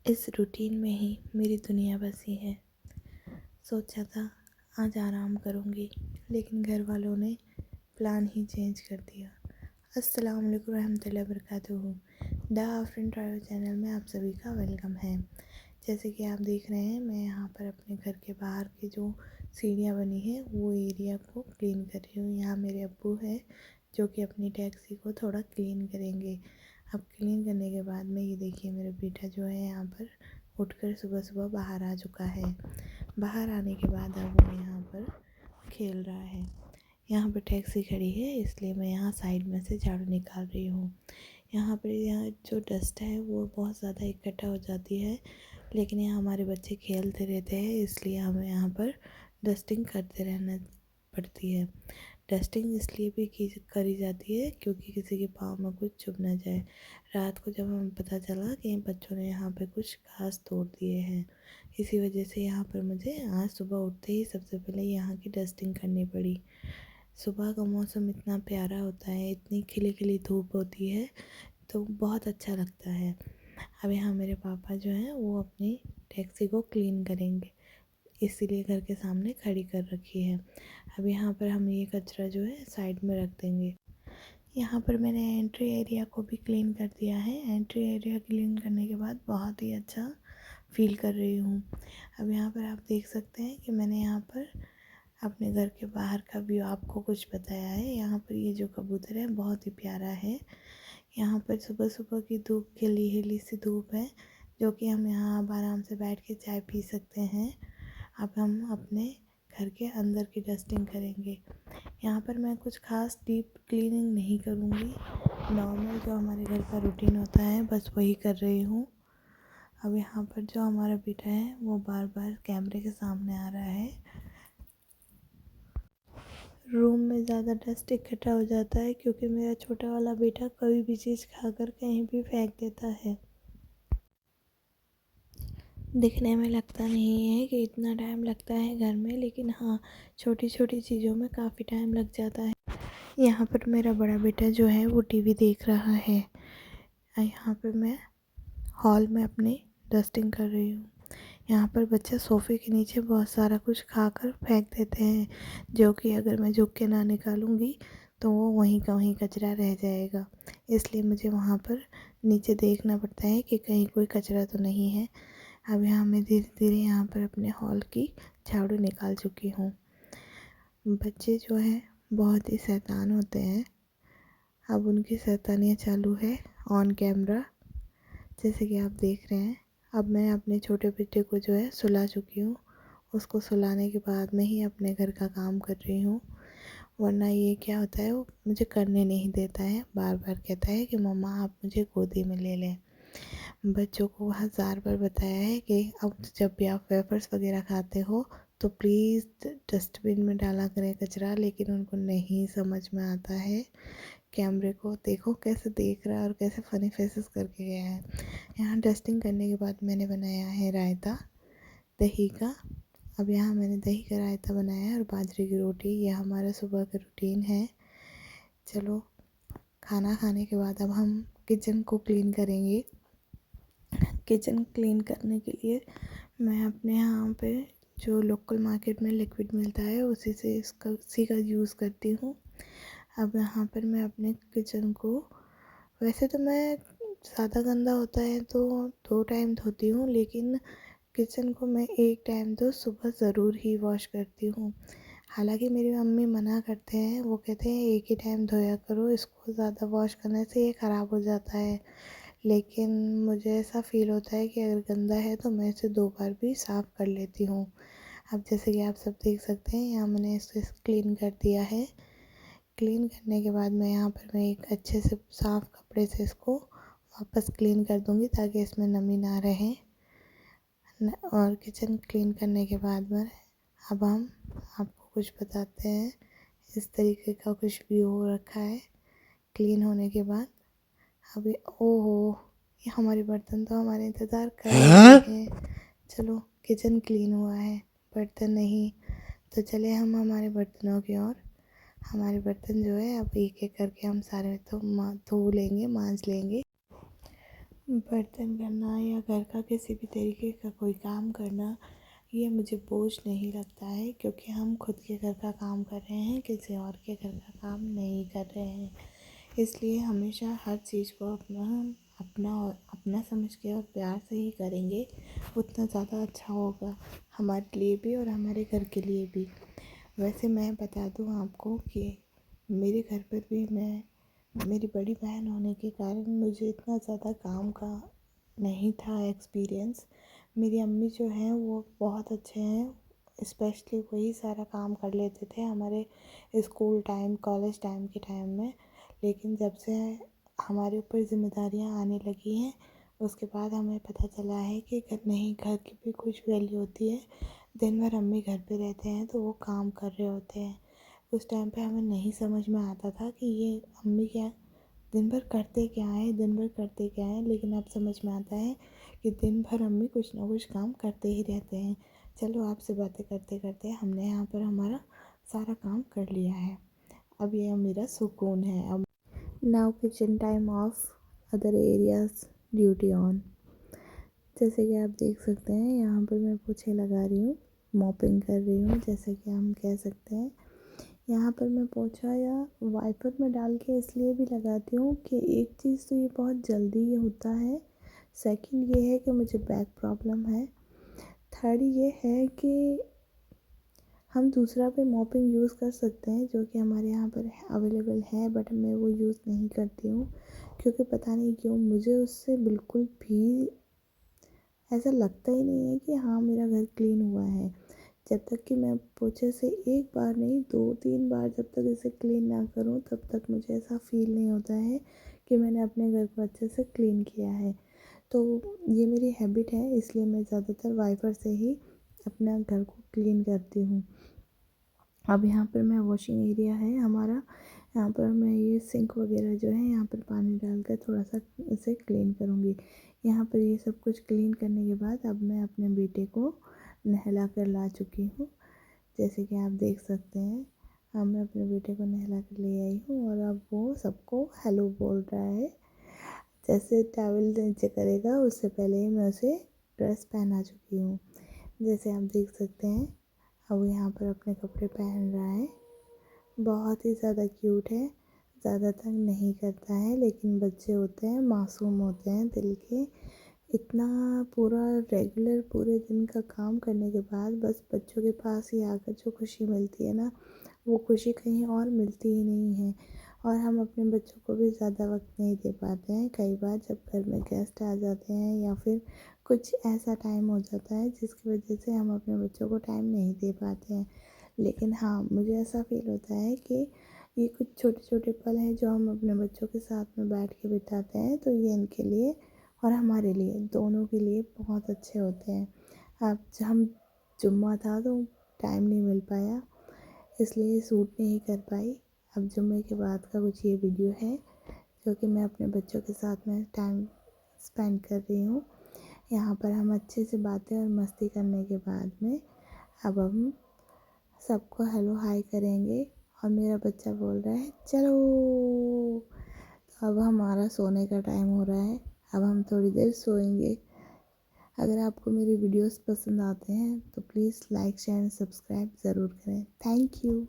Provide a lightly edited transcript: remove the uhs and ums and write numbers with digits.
इस रूटीन में ही मेरी दुनिया बसी है। सोचा था आज आराम करूँगी, लेकिन घर वालों ने प्लान ही चेंज कर दिया। अस्सलाम वालेकुम रहमतुल्लाहि व बरकातुहू। द आफ्रीन ट्रैवल चैनल में आप सभी का वेलकम है। जैसे कि आप देख रहे हैं, मैं यहाँ पर अपने घर के बाहर की जो सीढ़ियाँ बनी है वो एरिया को क्लीन कर रही हूँ। यहाँ मेरे अब्बू है जो कि अपनी टैक्सी को थोड़ा क्लीन करेंगे। अब क्लीन करने के बाद में ये देखिए, मेरा बेटा जो है यहाँ पर उठकर सुबह सुबह बाहर आ चुका है। बाहर आने के बाद अब वो यहाँ पर खेल रहा है। यहाँ पर टैक्सी खड़ी है, इसलिए मैं यहाँ साइड में से झाड़ू निकाल रही हूँ। यहाँ जो डस्ट है वो बहुत ज़्यादा इकट्ठा हो जाती है, लेकिन यहाँ हमारे बच्चे खेलते रहते हैं, इसलिए हमें यहाँ पर डस्टिंग करते रहना पड़ती है। डस्टिंग इसलिए भी करी जाती है क्योंकि किसी के पाँव में कुछ चुभ ना जाए। रात को जब हमें पता चला कि बच्चों ने यहाँ पे कुछ घास तोड़ दिए हैं, इसी वजह से यहाँ पर मुझे आज सुबह उठते ही सबसे पहले यहाँ की डस्टिंग करनी पड़ी। सुबह का मौसम इतना प्यारा होता है, इतनी खिली खिली धूप होती है, तो बहुत अच्छा लगता है। अब यहाँ मेरे पापा जो हैं वो अपनी टैक्सी को क्लीन करेंगे, इसीलिए घर के सामने खड़ी कर रखी है। अब यहाँ पर हम ये कचरा जो है साइड में रख देंगे। यहाँ पर मैंने एंट्री एरिया को भी क्लीन कर दिया है। एंट्री एरिया क्लीन करने के बाद बहुत ही अच्छा फील कर रही हूँ। अब यहाँ पर आप देख सकते हैं कि मैंने यहाँ पर अपने घर के बाहर का व्यू आपको कुछ बताया है। यहाँ पर ये जो कबूतर है बहुत ही प्यारा है। यहाँ पर सुबह सुबह की धूप खिली हिली सी धूप है, जो कि हम यहाँ अब आराम से बैठ के चाय पी सकते हैं। अब हम अपने घर के अंदर की डस्टिंग करेंगे। यहाँ पर मैं कुछ खास डीप क्लीनिंग नहीं करूँगी, नॉर्मल जो हमारे घर का रूटीन होता है बस वही कर रही हूँ। अब यहाँ पर जो हमारा बेटा है वो बार बार कैमरे के सामने आ रहा है। रूम में ज़्यादा डस्ट इकट्ठा हो जाता है क्योंकि मेरा छोटा वाला बेटा कोई भी चीज़ खाकर कहीं भी फेंक देता है। दिखने में लगता नहीं है कि इतना टाइम लगता है घर में, लेकिन हाँ, छोटी छोटी चीज़ों में काफ़ी टाइम लग जाता है। यहाँ पर मेरा बड़ा बेटा जो है वो टीवी देख रहा है। यहाँ पर मैं हॉल में अपनी डस्टिंग कर रही हूँ। यहाँ पर बच्चे सोफ़े के नीचे बहुत सारा कुछ खाकर फेंक देते हैं, जो कि अगर मैं झुक के ना निकालूंगी तो वो वहीं का वहीं कचरा रह जाएगा। इसलिए मुझे वहाँ पर नीचे देखना पड़ता है कि कहीं कोई कचरा तो नहीं है। अब यहाँ मैं धीरे धीरे यहाँ पर अपने हॉल की झाड़ू निकाल चुकी हूँ। बच्चे जो हैं बहुत ही शैतान होते हैं। अब उनकी शैतानियाँ चालू है ऑन कैमरा, जैसे कि आप देख रहे हैं। अब मैं अपने छोटे बेटे को जो है सुला चुकी हूँ। उसको सुलाने के बाद में ही अपने घर का काम कर रही हूँ, वरना ये क्या होता है, वो मुझे करने नहीं देता है। बार बार कहता है कि मम्मा आप मुझे गोदी में ले लें। बच्चों को 1000 बार बताया है कि अब जब भी आप वेफर्स वगैरह खाते हो तो प्लीज़ डस्टबिन में डाला करें कचरा, लेकिन उनको नहीं समझ में आता है। कैमरे को देखो कैसे देख रहा है और कैसे फ़नी फेसेस करके गया है। यहाँ डस्टिंग करने के बाद मैंने बनाया है रायता दही का। अब यहाँ मैंने दही का रायता बनाया है और बाजरे की रोटी। यह हमारा सुबह का रूटीन है। चलो, खाना खाने के बाद अब हम किचन को क्लीन करेंगे। किचन क्लीन करने के लिए मैं अपने यहाँ पे जो लोकल मार्केट में लिक्विड मिलता है उसी का यूज़ करती हूँ। अब यहाँ पर मैं अपने किचन को, वैसे तो मैं ज़्यादा गंदा होता है तो 2 टाइम धोती हूँ, लेकिन किचन को मैं 1 टाइम तो सुबह ज़रूर ही वॉश करती हूँ। हालांकि मेरी मम्मी मना करते हैं, वो कहते हैं एक ही टाइम धोया करो, इसको ज़्यादा वॉश करने से ये ख़राब हो जाता है। लेकिन मुझे ऐसा फ़ील होता है कि अगर गंदा है तो मैं इसे 2 बार भी साफ़ कर लेती हूँ। अब जैसे कि आप सब देख सकते हैं, यहाँ मैंने इसे क्लीन कर दिया है। क्लीन करने के बाद मैं एक अच्छे से साफ़ कपड़े से इसको वापस क्लीन कर दूँगी ताकि इसमें नमी ना रहे। और किचन क्लीन करने के बाद में अब हम आपको कुछ बताते हैं। इस तरीके का कुछ व्यू हो रखा है क्लीन होने के बाद। अभी ओहो, ये हमारे बर्तन तो हमारे इंतज़ार कर रहे हैं। चलो, किचन क्लीन हुआ है, बर्तन नहीं, तो चले हम हमारे बर्तनों की ओर। हमारे बर्तन जो है अब एक एक करके हम सारे तो धो लेंगे, मांज लेंगे। बर्तन करना या घर का किसी भी तरीके का कोई काम करना, ये मुझे बोझ नहीं लगता है, क्योंकि हम खुद के घर का काम कर रहे हैं, किसी और के घर का काम नहीं कर रहे हैं। इसलिए हमेशा हर चीज़ को अपना अपना और अपना समझ के और प्यार से ही करेंगे, उतना ज़्यादा अच्छा होगा हमारे लिए भी और हमारे घर के लिए भी। वैसे मैं बता दूँ आपको कि मेरे घर पर भी मेरी बड़ी बहन होने के कारण मुझे इतना ज़्यादा काम का नहीं था एक्सपीरियंस। मेरी अम्मी जो हैं वो बहुत अच्छे हैं, स्पेशली वही सारा काम कर लेते थे हमारे स्कूल टाइम, कॉलेज टाइम के टाइम में। लेकिन जब से हमारे ऊपर ज़िम्मेदारियाँ आने लगी हैं, उसके बाद हमें पता चला है कि नहीं, घर की भी कुछ वैल्यू होती है। दिन भर अम्मी घर पे रहते हैं तो वो काम कर रहे होते हैं। उस टाइम पे हमें नहीं समझ में आता था कि ये अम्मी क्या दिन भर करते क्या हैं, दिन भर करते क्या हैं, लेकिन अब समझ में आता है कि दिन भर अम्मी कुछ ना कुछ काम करते ही रहते हैं। चलो, आपसे बातें करते करते हमने यहाँ पर हमारा सारा काम कर लिया है। अब ये मेरा सुकून है। अब now kitchen time of other areas duty on. जैसे कि आप देख सकते हैं, यहाँ पर मैं पोछे लगा रही हूँ, मॉपिंग कर रही हूँ, जैसे कि हम कह सकते हैं। यहाँ पर मैं पोछा या वाइपर में डाल के इसलिए भी लगाती हूँ कि एक चीज़ तो ये बहुत जल्दी ये होता है, सेकंड ये है कि मुझे बैक प्रॉब्लम है, थर्ड ये है कि हम दूसरा पे मॉपिंग यूज़ कर सकते हैं, जो कि हमारे यहाँ पर अवेलेबल है, बट मैं वो यूज़ नहीं करती हूँ, क्योंकि पता नहीं क्यों मुझे उससे बिल्कुल भी ऐसा लगता ही नहीं है कि हाँ, मेरा घर क्लीन हुआ है। जब तक कि मैं पोछे से एक बार नहीं, 2-3 बार जब तक इसे क्लीन ना करूँ, तब तक मुझे ऐसा फ़ील नहीं होता है कि मैंने अपने घर को अच्छे से क्लीन किया है। तो ये मेरी हैबिट है, इसलिए मैं ज़्यादातर वाइपर से ही अपना घर को क्लीन करती हूँ। अब यहाँ पर मैं वॉशिंग एरिया है हमारा, यहाँ पर मैं ये सिंक वगैरह जो है यहाँ पर पानी डालकर थोड़ा सा इसे क्लीन करूँगी। यहाँ पर ये सब कुछ क्लीन करने के बाद अब मैं अपने बेटे को नहला कर ला चुकी हूँ। जैसे कि आप देख सकते हैं, अब मैं अपने बेटे को नहला कर ले आई हूँ और अब वो सबको हेलो बोल रहा है। जैसे टॉवल नीचे करेगा उससे पहले ही मैं उसे ड्रेस पहना चुकी हूँ। जैसे आप देख सकते हैं, अब यहाँ पर अपने कपड़े पहन रहा है। बहुत ही ज़्यादा क्यूट है, ज़्यादा तंग नहीं करता है, लेकिन बच्चे होते हैं, मासूम होते हैं दिल के। इतना पूरा रेगुलर पूरे दिन का काम करने के बाद बस बच्चों के पास ही आकर जो खुशी मिलती है ना, वो खुशी कहीं और मिलती ही नहीं है। और हम अपने बच्चों को भी ज़्यादा वक्त नहीं दे पाते हैं, कई बार जब घर में गेस्ट आ जाते हैं या फिर कुछ ऐसा टाइम हो जाता है जिसकी वजह से हम अपने बच्चों को टाइम नहीं दे पाते हैं। लेकिन हाँ, मुझे ऐसा फ़ील होता है कि ये कुछ छोटे छोटे पल हैं जो हम अपने बच्चों के साथ में बैठ के बिताते हैं, तो ये इनके लिए और हमारे लिए, दोनों के लिए बहुत अच्छे होते हैं। अब हम जुम्मा था तो टाइम नहीं मिल पाया, इसलिए शूट नहीं कर पाई। अब जुम्मे के बाद का कुछ ये वीडियो है जो कि मैं अपने बच्चों के साथ में टाइम स्पेंड कर रही हूँ। यहाँ पर हम अच्छे से बातें और मस्ती करने के बाद में अब हम सबको हेलो हाय करेंगे और मेरा बच्चा बोल रहा है चलो। तो अब हमारा सोने का टाइम हो रहा है, अब हम थोड़ी देर सोएंगे। अगर आपको मेरी वीडियोस पसंद आते हैं तो please like share and subscribe ज़रूर करें। Thank you.